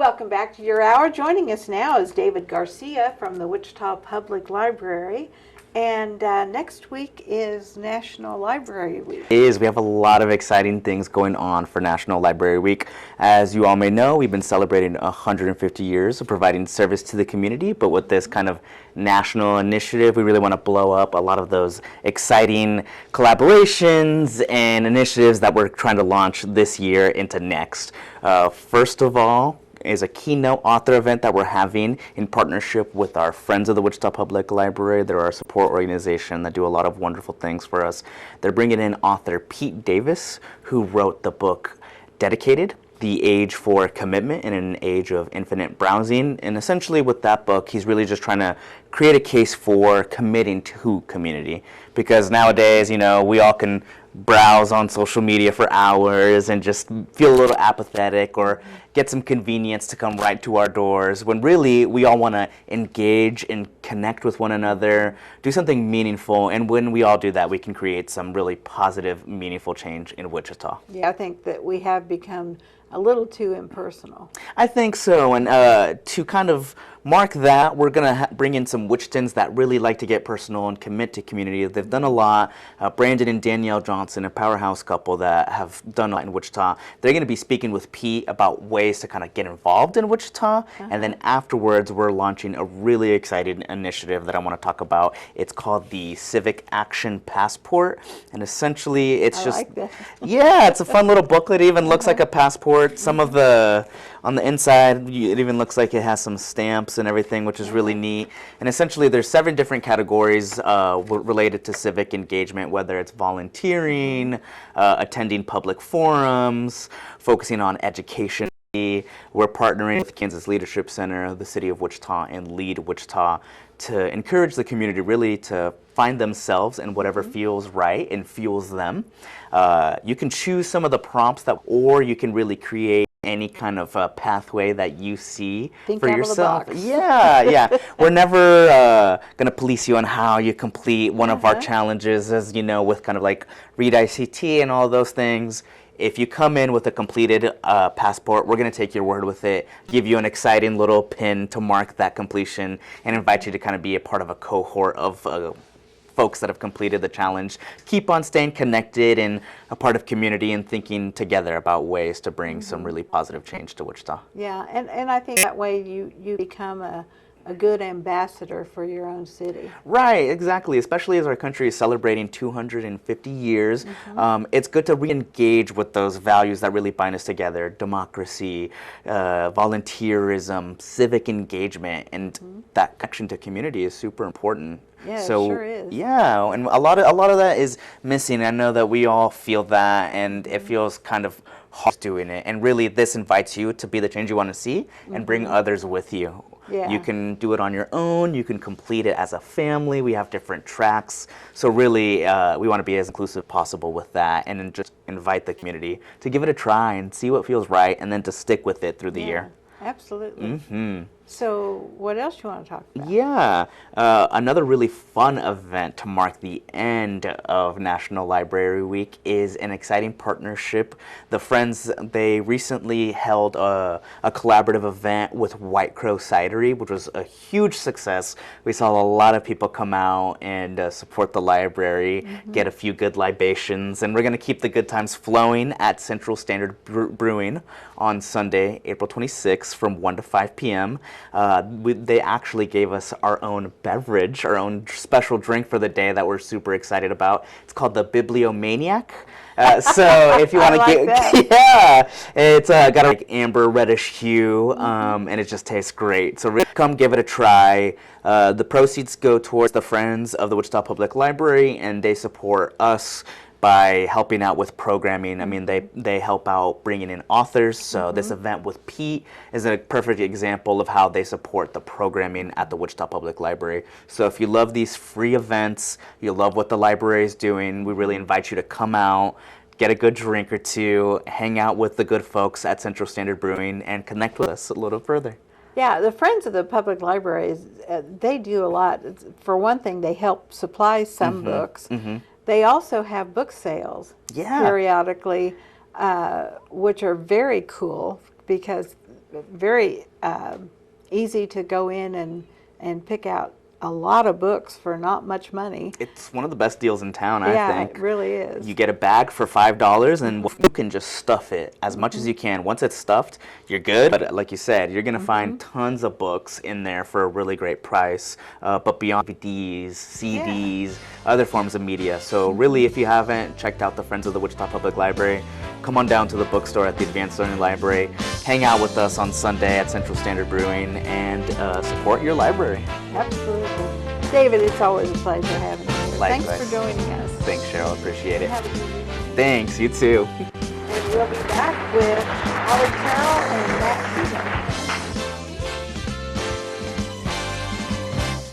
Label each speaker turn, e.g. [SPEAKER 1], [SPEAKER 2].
[SPEAKER 1] Welcome back to your hour. Joining us now is David Garcia from the Wichita Public Library. And next week is National Library Week.
[SPEAKER 2] We have a lot of exciting things going on for National Library Week. As you all may know, we've been celebrating 150 years of providing service to the community, but with this kind of national initiative, we really want to blow up a lot of those exciting collaborations and initiatives that we're trying to launch this year into next. First of all, is a keynote author event that we're having in partnership with our Friends of the Wichita Public Library. They're our support organization that do a lot of wonderful things for us. They're bringing in author Pete Davis, who wrote the book Dedicated: The Age for Commitment in an Age of Infinite Browsing. And essentially with that book, he's really just trying to create a case for committing to community. Because nowadays, we all can browse on social media for hours and just feel a little apathetic or get some convenience to come right to our doors, when really we all want to engage and connect with one another, do something meaningful, and when we all do that, we can create some really positive, meaningful change in Wichita.
[SPEAKER 1] Yeah, I think that we have become a little too impersonal.
[SPEAKER 2] I think so, and to kind of mark that, we're going to bring in some Wichitans that really like to get personal and commit to community. They've done a lot. Brandon and Danielle Johnson, a powerhouse couple that have done a lot in Wichita. They're going to be speaking with Pete about ways to kind of get involved in Wichita, and then afterwards we're launching a really exciting initiative that I want to talk about. It's called the Civic Action Passport, and essentially it's yeah, it's a fun little booklet. It even looks like a passport. Some of on the inside, it even looks like it has some stamps and everything, which is really neat. And essentially, there's 7 different categories related to civic engagement, whether it's volunteering, attending public forums, focusing on education. We're partnering with Kansas Leadership Center, the City of Wichita, and Lead Wichita to encourage the community really to find themselves in whatever feels right and fuels them. You can choose some of the prompts or you can really create any kind of pathway that you see
[SPEAKER 1] Think
[SPEAKER 2] for
[SPEAKER 1] out
[SPEAKER 2] yourself.
[SPEAKER 1] Of the box.
[SPEAKER 2] Yeah. We're never going to police you on how you complete one of our challenges, as you know, with kind of like Read ICT and all those things. If you come in with a completed passport, we're going to take your word with it, give you an exciting little pin to mark that completion, and invite you to kind of be a part of a cohort of folks that have completed the challenge. Keep on staying connected and a part of community and thinking together about ways to bring some really positive change to Wichita.
[SPEAKER 1] Yeah, and I think that way you become a good ambassador for your own city.
[SPEAKER 2] Right, exactly. Especially as our country is celebrating 250 years, it's good to re-engage with those values that really bind us together: democracy, volunteerism, civic engagement, and that connection to community is super important.
[SPEAKER 1] Yeah, so, it sure is.
[SPEAKER 2] Yeah, and a lot of that is missing. I know that we all feel that, and it feels kind of hard doing it. And really, this invites you to be the change you want to see and bring others with you.
[SPEAKER 1] Yeah.
[SPEAKER 2] You can do it on your own. You can complete it as a family. We have different tracks. So really, we want to be as inclusive as possible with that, and then just invite the community to give it a try and see what feels right, and then to stick with it through the year.
[SPEAKER 1] Absolutely. So what else you want to talk about?
[SPEAKER 2] Yeah, another really fun event to mark the end of National Library Week is an exciting partnership. The Friends, they recently held a collaborative event with White Crow Cidery, which was a huge success. We saw a lot of people come out and support the library, get a few good libations, and we're going to keep the good times flowing at Central Standard Brewing on Sunday, April 26th from 1 to 5 p.m. They actually gave us our own beverage, our own special drink for the day that we're super excited about. It's called the Bibliomaniac. So if you want to it's got a amber reddish hue, and it just tastes great. So really come give it a try. The proceeds go towards the Friends of the Wichita Public Library, and they support us by helping out with programming. I mean, they help out bringing in authors. So this event with Pete is a perfect example of how they support the programming at the Wichita Public Library. So if you love these free events, you love what the library is doing, we really invite you to come out, get a good drink or two, hang out with the good folks at Central Standard Brewing, and connect with us a little further.
[SPEAKER 1] Yeah, the Friends of the Public Library, they do a lot. For one thing, they help supply some books. They also have book sales periodically, which are very cool because very easy to go in and pick out a lot of books for not much money.
[SPEAKER 2] It's one of the best deals in town, I
[SPEAKER 1] Yeah,
[SPEAKER 2] think.
[SPEAKER 1] it really is.
[SPEAKER 2] You get a bag for $5, and you can just stuff it as much as you can. Once it's stuffed, you're good. But like you said, you're going to find tons of books in there for a really great price. But beyond DVDs, CDs, other forms of media. So really, if you haven't checked out the Friends of the Wichita Public Library, come on down to the bookstore at the Advanced Learning Library. Hang out with us on Sunday at Central Standard Brewing and support your library.
[SPEAKER 1] Absolutely. David, it's always a pleasure having you here.
[SPEAKER 2] Likewise.
[SPEAKER 1] Thanks for joining us.
[SPEAKER 2] Thanks, Cheryl. Appreciate it.
[SPEAKER 1] Have a good evening.
[SPEAKER 2] Thanks. You too.
[SPEAKER 1] And we'll be back with Holly Carroll and Matt Keegan.